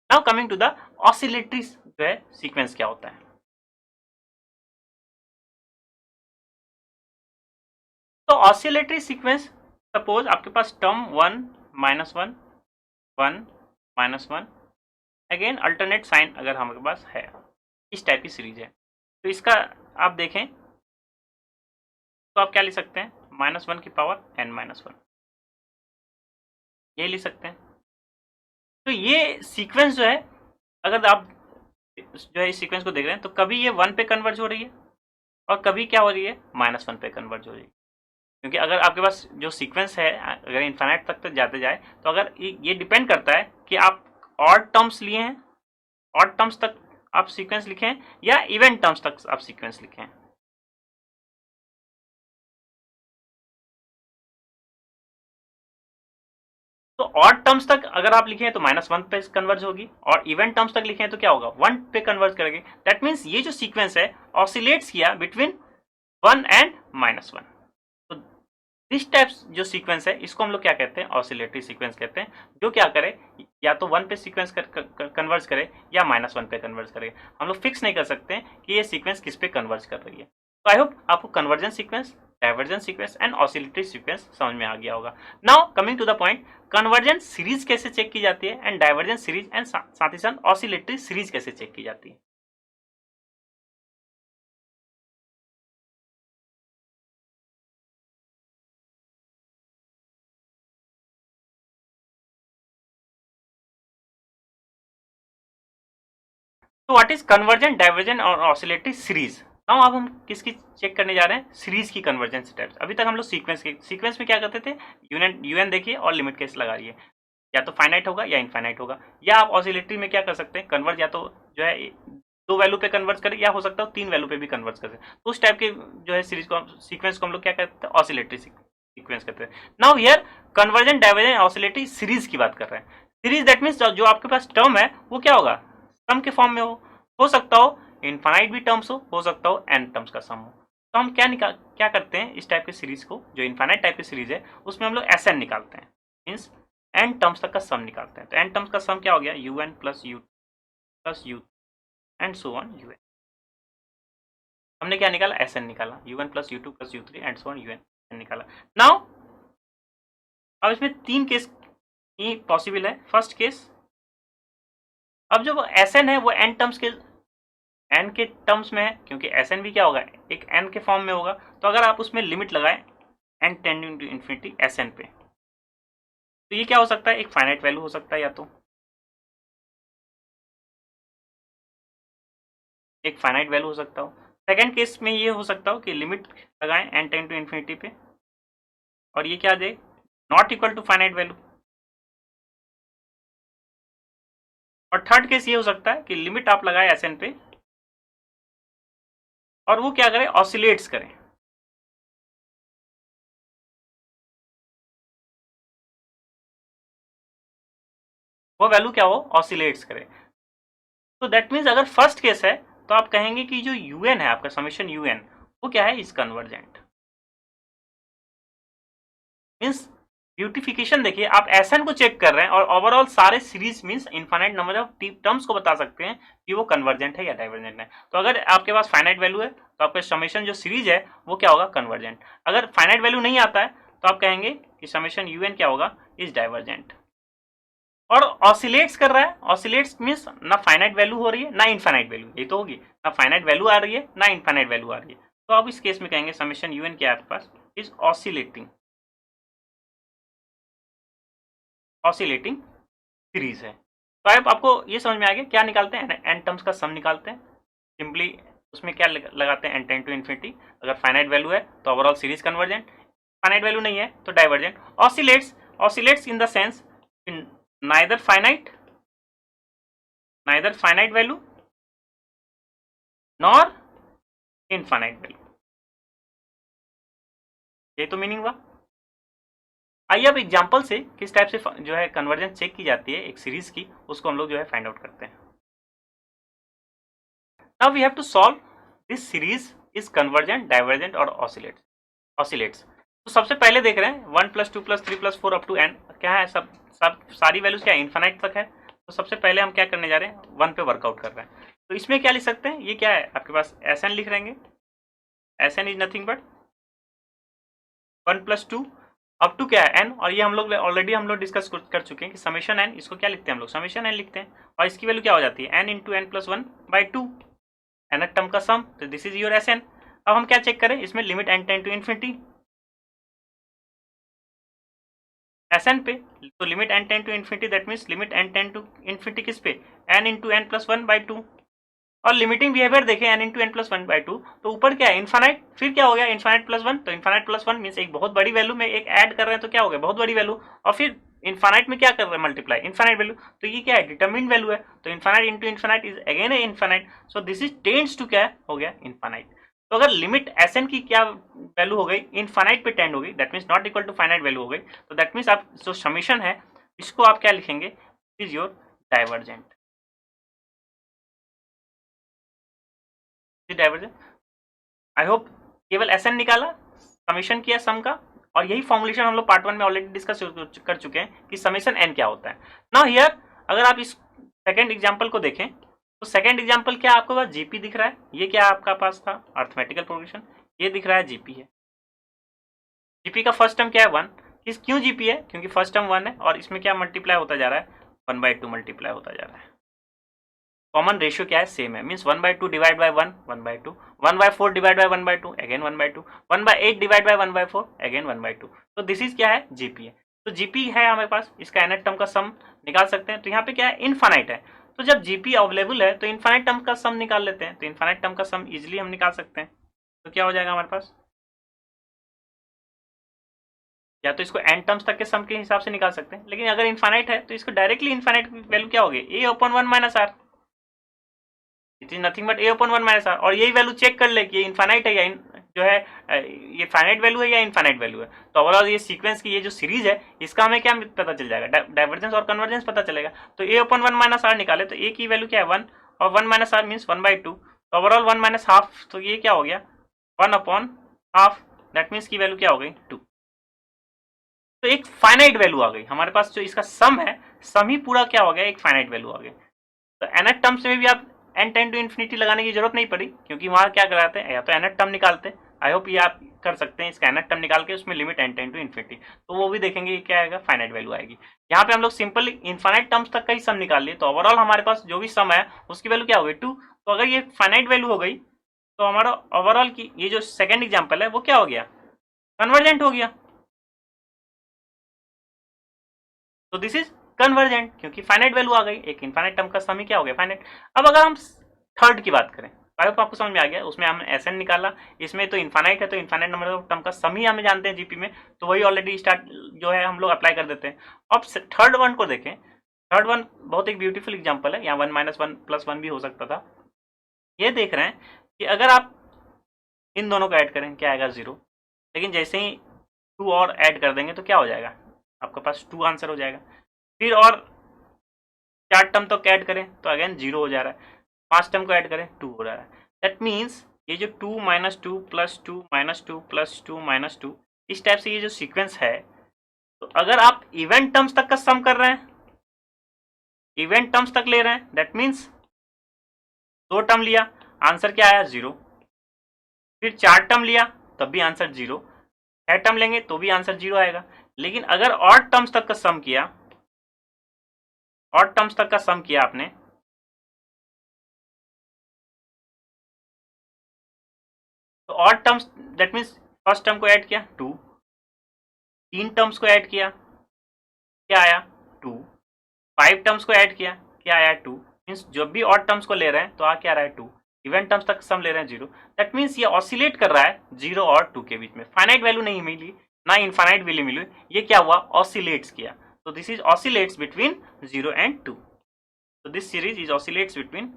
Now coming to the oscillatory जो है sequence क्या होता है। तो ऑसिलेटरी सीक्वेंस, सपोज आपके पास टर्म 1 -1 1 -1 अगेन अल्टरनेट साइन अगर हमारे पास है, इस टाइप की सीरीज है, तो इसका आप देखें तो आप क्या लिख सकते हैं, -1 की पावर n-1 ये लिख सकते हैं। तो ये सीक्वेंस जो है, अगर आप जो है इस सीक्वेंस को देख रहे हैं तो कभी ये 1 पे कन्वर्ज हो रही है और कभी क्या हो रही है, -1 पे कन्वर्ज हो रही है। क्योंकि अगर आपके पास जो सीक्वेंस है अगर इन्फाइनाइट तक जाते जाए, तो अगर ये डिपेंड करता है कि आप ऑड टर्म्स लिए हैं, ऑड टर्म्स तक आप सीक्वेंस लिखे हैं या इवन टर्म्स तक आप सीक्वेंस लिखे हैं। तो ऑड टर्म्स तक अगर आप लिखे हैं तो -1 पे कन्वर्ज होगी, और इवन टर्म्स तक लिखे हैं तो क्या होगा, 1 पे कन्वर्ज करेंगे। दैट मीन्स ये जो सीक्वेंस है ऑसिलेट्स किया बिटवीन 1 एंड -1। तो दिस टाइप्स जो सीक्वेंस है इसको हम लोग क्या कहते हैं, ऑसिलेटरी सीक्वेंस कहते हैं, जो क्या करे, या तो 1 पे सीक्वेंस कन्वर्ज करे या -1 पे कन्वर्ज करे। हम लोग फिक्स नहीं कर सकते हैं कि ये सीक्वेंस किस पे कन्वर्ज कर रही है। तो आई होप आपको conversion sequence, divergence sequence and oscillatory sequence समझ में आ गया होगा। Now coming to the point, convergence series कैसे चेक की जाती है एंड डाइवर्जेंस सीरीज एंड साथ ही साथ ऑसिलेटरी सीरीज कैसे चेक की जाती है। तो व्हाट इज कन्वर्जेंट, डाइवर्जेंट और ऑसिलेटरी सीरीज। नाउ अब हम किसकी चेक करने जा रहे हैं, सीरीज की कन्वर्जेंस टाइप्स। अभी तक हम लोग सीक्वेंस में क्या करते थे, यूएन देखिए और लिमिट केस लगाइए, या तो फाइनाइट होगा या इनफाइनाइट होगा। या आप ऑसिलेटरी में क्या कर सकते हैं, कन्वर्ज या तो जो है 2 वैल्यू पे कन्वर्ज करें, या हो सकता है 3 वैल्यू पे भी कन्वर्ज कर सकते। तो उस टाइप के जो है सीरीज को, सीक्वेंस को हम लोग क्या कहते हैं, ऑसिलेटरी सीक्वेंस कहते हैं। Now here convergent, divergent, oscillatory series की बात कर रहे हैं। सीरीज दैट मीन्स जो आपके पास टर्म है वो क्या होगा, सम के फॉर्म में हो सकता हो इनफाइनाइट भी टर्म्स हो सकता हो एन टर्म्स का सम हो। तो हम क्या करते हैं, इस टाइप की सीरीज को, जो इनफाइनाइट टाइप की सीरीज है उसमें हम लोग एस एन निकालते हैं, मीन्स एन टर्म्स तक का सम निकालते हैं। तो एन टर्म्स का सम क्या हो गया, U N plus U and so on U N. हमने क्या निकाला, एस एन निकाला, यू एन प्लस यू2 प्लस यू3 and so on U N निकाला। नाउ अब इसमें 3 केस ही पॉसिबल है। फर्स्ट केस, अब जो एस एन है वो एन के टर्म्स में है, क्योंकि एस एन भी क्या होगा, एक एन के फॉर्म में होगा। तो अगर आप उसमें लिमिट लगाएं n tending to infinity S N पे, तो ये क्या हो सकता है, एक फाइनाइट वैल्यू हो सकता है, या तो एक फाइनाइट वैल्यू हो सकता हो। सेकेंड केस में ये हो सकता हो कि लिमिट लगाएं एन टेंडिंग टू इन्फिनिटी पे और ये क्या दे, not equal to finite value. और थर्ड केस ये हो सकता है कि लिमिट आप लगाए एस एन पे और वो क्या करे, ऑसिलेट्स करें। वो वैल्यू क्या हो, ऑसिलेट्स करे। तो दैट मीन्स अगर फर्स्ट केस है तो आप कहेंगे कि जो यूएन है आपका समेशन यूएन, वो क्या है, इज कन्वर्जेंट। मीन्स ब्यूटिफिकेशन देखिए, आप एसएन को चेक कर रहे हैं और ओवरऑल सारे series means infinite number of terms को बता सकते हैं कि वो कन्वर्जेंट है या डाइवर्जेंट है। तो अगर आपके पास फाइनाइट वैल्यू है तो आपका समेशन जो सीरीज है वो क्या होगा, कन्वर्जेंट। अगर फाइनाइट वैल्यू नहीं आता है तो आप कहेंगे कि समेशन यूएन क्या होगा, इज डाइवर्जेंट। और ऑसिलेट्स कर रहा है, ऑसिलेट्स मीन्स ना फाइनाइट वैल्यू हो रही है ना इनफाइनाइट वैल्यू, ये तो होगी, ना फाइनाइट वैल्यू आ रही है ना इनफाइनाइट वैल्यू आ रही है। तो आप इस केस में कहेंगे समेशन यूएन क्या है आपके पास, इज ऑसिलेटिंग सीरीज है। तो अब आपको ये समझ में आ गया क्या निकालते हैं, एन टर्म्स का सम निकालते हैं। सिंपली उसमें क्या लगाते हैं, एन टेंड टू इन्फिनिटी। अगर फाइनाइट वैल्यू है तो overall series convergent, finite value नहीं है तो divergent. Oscillates in the sense neither finite value nor infinite value, ये तो मीनिंग हुआ। आइए अब एग्जांपल से किस टाइप से जो है कन्वर्जेंस चेक की जाती है एक सीरीज की, उसको हम लोग जो है फाइंड आउट करते हैं। Now we have to solve this series is convergent, divergent और ऑसिलेट्स। तो सबसे पहले देख रहे हैं 1 + 2 + 3 + 4 अप टू n क्या है, सब सारी वैल्यूज क्या इनफाइनाइट तक है। तो सबसे पहले हम क्या करने जा रहे हैं, 1 पे वर्कआउट कर रहे हैं। तो इसमें क्या लिख सकते हैं, ये क्या है आपके पास, एस एन लिख रहेंगे। S N is nothing but 1 + 2 up to क्या है एन, और ये हम लोग ऑलरेडी डिस्कस कर चुके हैं कि समेशन एन, इसको क्या लिखते हैं हम लोग, समेशन एन लिखते हैं, और इसकी वैल्यू क्या हो जाती है, n into n plus 1/2, nth term का सम। तो this is your S N. अब हम क्या चेक करें, इसमें limit n tend to infinity S N पे, तो limit n tend to infinity that means limit n tend to infinity किस पे, एन इंटू एन प्लस 1/2, और लिमिटिंग बिहेवियर देखें एन इंटू एन प्लस 1/2, तो ऊपर क्या है इन्फानाइट, फिर क्या हो गया इन्फानाइट प्लस 1, तो इन्फानाइट प्लस 1 मीन्स एक बहुत बड़ी वैल्यू में एक ऐड कर रहे हैं, तो क्या हो गया बहुत बड़ी वैल्यू, और फिर इन्फानाइट में क्या कर रहे हैं मल्टीप्लाई, इन्फानाइट वैल्यू, तो ये क्या है डिटरमिन्ड वैल्यू है, तो infinite into infinite is again a infinite, so this is tends to क्या हो गया इन्फानाइट। तो अगर लिमिट एस एन की क्या वैल्यू हो गई, इनफाइनाइट पे टेंड हो गई, that means not equal to finite value हो गई, तो दैट मीन्स आप जो समीशन है इसको आप क्या लिखेंगे, is your divergent. Divergent, I hope केवल एस एन निकाला, समीशन किया सम का, और यही फॉर्मुलेशन हम लोग पार्ट 1 में ऑलरेडी डिस्कस कर चुके हैं कि समीशन एन क्या होता है। नाउ हियर अगर आप इस सेकेंड एग्जाम्पल को देखें, तो सेकेंड एग्जाम्पल क्या आपके पास जीपी दिख रहा है, ये क्या आपका पास था अर्थमेटिकल प्रोग्रेशन, ये दिख रहा है जीपी है। जीपी का फर्स्ट टर्म क्या है 1, क्यों जीपी है, क्योंकि फर्स्ट टर्म 1 है, और इसमें क्या मल्टीप्लाई होता जा रहा है 1/2 मल्टीप्लाई होता जा रहा है। कॉमन रेशियो क्या है सेम है, means 1/2 divide by 1 1/2, 1/4 divide by 1/2 again 1/2, 1/8 divide by 1/4 again 1/2, तो दिस इज क्या है जीपी है। तो जीपी है हमारे पास, इसका nth टर्म का सम निकाल सकते हैं, तो यहाँ पे क्या है इनफाइनाइट है, तो जब जीपी अवेलेबल है तो इनफाइनाइट टर्म का सम निकाल लेते हैं, तो इनफाइनाइट टर्म का सम इजिली हम निकाल सकते हैं। तो क्या हो जाएगा हमारे पास, या तो इसको n टर्म्स तक के सम के हिसाब से निकाल सकते हैं, लेकिन अगर इनफाइनाइट है तो इसको डायरेक्टली इनफाइनाइट वैल्यू क्या होगी, a/1 - r, it is nothing but a/1 - r, और यही वैल्यू चेक कर ले कि ये इनफाइनाइट है या जो है ये फाइनाइट वैल्यू है या इनफाइनाइट वैल्यू है। तो ओवरऑल ये सीक्वेंस की ये जो सीरीज है इसका हमें क्या पता चल जाएगा, डाइवर्जेंस और कन्वर्जेंस पता चलेगा। तो a/1 - r निकाले, तो a की वैल्यू क्या है 1, और 1 - r मीन्स 1/2, तो ओवरऑल 1 - हाफ, तो ये क्या हो गया 1/हाफ, दैट मीन्स की वैल्यू क्या हो गई 2। तो एक फाइनाइट वैल्यू आ गई हमारे पास, जो इसका सम है, सम ही पूरा क्या हो गया एक फाइनाइट वैल्यू आ गई। तो nth टर्म्स में भी आप n टेंड टू इन्फिनिटी लगाने की जरूरत नहीं पड़ी, क्योंकि वहां क्या कराते हैं या तो nth टर्म निकालते, आई होप ये आप कर सकते हैं, इसका nth टर्म निकाल के उसमें limit n tend to infinity, तो वो भी देखेंगे क्या आएगा फाइनाइट वैल्यू आएगी। यहाँ पे हम लोग सिंपली इनफाइनाइट टर्म्स तक का ही सम निकाल लिए, तो ओवरऑल हमारे पास जो भी सम है उसकी वैल्यू क्या हो गई 2। तो अगर ये फाइनाइट वैल्यू हो गई तो हमारा ओवरऑल की ये जो सेकेंड एग्जाम्पल है वो क्या हो गया कन्वर्जेंट हो गया। तो दिस इज कन्वर्जेंट, क्योंकि फाइनाइट वैल्यू आ गई, एक इनफाइनाइट टर्म का सम ही क्या हो गया फाइनाइट। अब अगर हम थर्ड की बात करें, आपको समझ में आ गया, उसमें हमने एस एन निकाला, इसमें तो इनफाइनाइट है, तो इनफाइनाइट नंबर ऑफ टर्म का सम ही हमें जानते हैं जीपी में, तो वही ऑलरेडी स्टार्ट जो है हम लोग अप्लाई कर देते हैं। अब थर्ड वन को देखें, थर्ड वन बहुत एक ब्यूटीफुल एग्जाम्पल है, यहाँ 1 - 1 + 1 भी हो सकता था। ये देख रहे हैं कि अगर आप इन दोनों को ऐड करें क्या आएगा 0, लेकिन जैसे ही 2 और ऐड कर देंगे तो क्या हो जाएगा आपके पास 2 आंसर हो जाएगा। फिर और 4 टर्म तो ऐड करें तो अगेन 0 हो जा रहा है, 5 टर्म को ऐड करें 2 हो रहा है। दैट मीन्स ये जो 2 - 2 + 2 - 2 + 2 - 2 इस टाइप से ये जो सीक्वेंस है, तो अगर आप इवेंट टर्म्स तक का सम कर रहे हैं, इवेंट टर्म्स तक ले रहे हैं, दैट मीन्स 2 टर्म लिया आंसर क्या आया 0, फिर 4 टर्म लिया तब भी आंसर 0, 6 टर्म लेंगे तो भी आंसर 0 आएगा। लेकिन अगर ऑड टर्म्स तक का सम किया, ऑड टर्म्स तक का सम किया आपने, तो odd terms that means first term को ऐड किया 2, 3 टर्म्स को ऐड किया क्या आया 2, 5 टर्म्स को ऐड किया क्या आया 2, मीन्स जब भी ऑड टर्म्स को ले रहे हैं तो आ क्या रहा है 2, इवेंट टर्म्स तक सम ले रहे हैं 0, दैट मीन्स ये ऑसिलेट कर रहा है 0 और 2 के बीच में, फाइनाइट वैल्यू नहीं मिली ना इनफाइनाइट वैल्यू मिली, ये क्या हुआ ऑसिलेट्स किया, तो this is oscillates between 0 and 2, तो this series is oscillates between.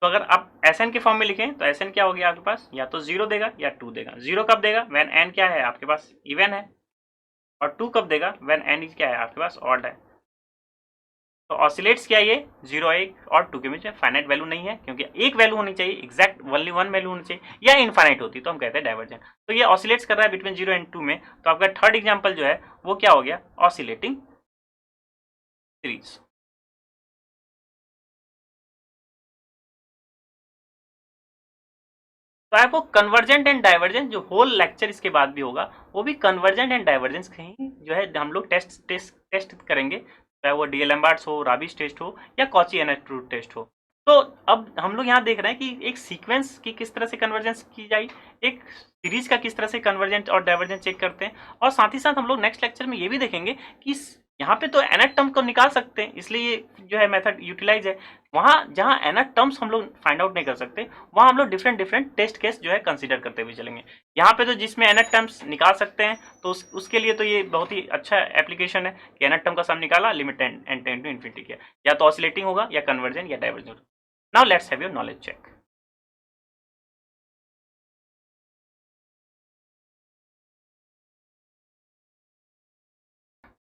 तो अगर आप एस एन के फॉर्म में लिखें तो एस एन क्या हो गया आपके पास, या तो 0 देगा या 2 देगा। 0 कब देगा व्हेन एन क्या है आपके पास इवन है, और 2 कब देगा व्हेन एन क्या है आपके पास ऑड है। तो ऑसिलेट्स क्या ये 0 1 और 2 के बीच में, फाइनाइट वैल्यू नहीं है, क्योंकि एक वैल्यू होनी चाहिए एग्जैक्ट ओनली 1 वैल्यू होनी चाहिए, या इनफाइनाइट होती तो हम कहते हैं डाइवर्जेंट। तो ये ऑसिलेट्स कर रहा है बिटवीन 0 and 2 में, तो आपका थर्ड एग्जाम्पल जो है वो क्या हो गया ऑसिलेटिंग सीरीज। तो आपको कन्वर्जेंट एंड डाइवर्जेंट जो होल लेक्चर इसके बाद भी होगा वो भी कन्वर्जेंट एंड डाइवर्जेंस ही जो है हम लोग टेस्ट करेंगे, चाहे वो डीएलएमबार्ट्स हो, राबिस टेस्ट हो या कॉची एनाट्रूट टेस्ट हो। तो अब हम लोग यहाँ देख रहे हैं कि एक सीक्वेंस की किस तरह से कन्वर्जेंस की जाए, एक सीरीज का किस तरह से कन्वर्जेंट और डाइवर्जेंट चेक करते हैं, और साथ ही साथ हम लोग नेक्स्ट लेक्चर में ये भी देखेंगे कि यहाँ पे तो एनएट टर्म को निकाल सकते हैं, इसलिए ये जो है मेथड यूटिलाइज है। वहां जहां एनएट टर्म्स हम लोग फाइंड आउट नहीं कर सकते, वहां हम लोग डिफरेंट डिफरेंट टेस्ट केस जो है कंसीडर करते हुए चलेंगे। यहाँ पे तो जिसमें एनएट टर्म्स निकाल सकते हैं तो उसके लिए तो ये बहुत ही अच्छा एप्लीकेशन है कि एनएट टर्म का सम निकाला, limit n tend to infinity किया, या तो ऑसिलेटिंग होगा या कन्वर्जेंट या divergent. Now let's have your knowledge check.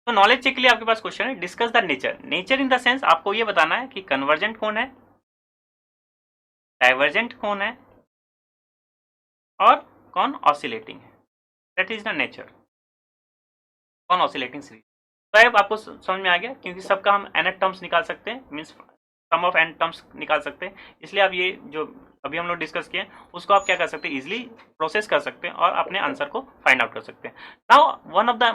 तो नॉलेज चेक के लिए आपके पास क्वेश्चन है, discuss the nature. Nature in the sense आपको ये बताना है कि कन्वर्जेंट कौन है, डाइवर्जेंट कौन है और कौन ऑसिलेटिंग है। दैट इज द नेचर, कौन ऑसिलेटिंग सीरीज। तो अब आपको समझ में आ गया, क्योंकि सबका हम एनएट टर्म्स निकाल सकते हैं, means sum of n terms निकाल सकते हैं, इसलिए आप ये जो अभी हम लोग डिस्कस किए उसको आप क्या कर सकते हैं, इजिली प्रोसेस कर सकते हैं और अपने आंसर को फाइंड आउट कर सकते हैं। Now one of the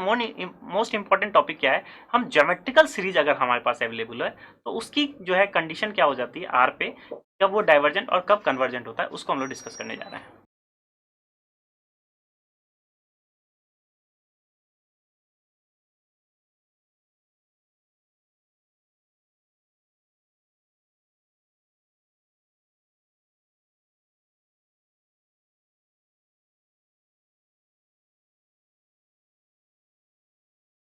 most important topic क्या है, हम ज्योमेट्रिकल सीरीज अगर हमारे पास अवेलेबल है तो उसकी जो है कंडीशन क्या हो जाती है आर पे, कब वो डाइवर्जेंट और कब कन्वर्जेंट होता है, उसको हम लोग डिस्कस करने जा रहे हैं।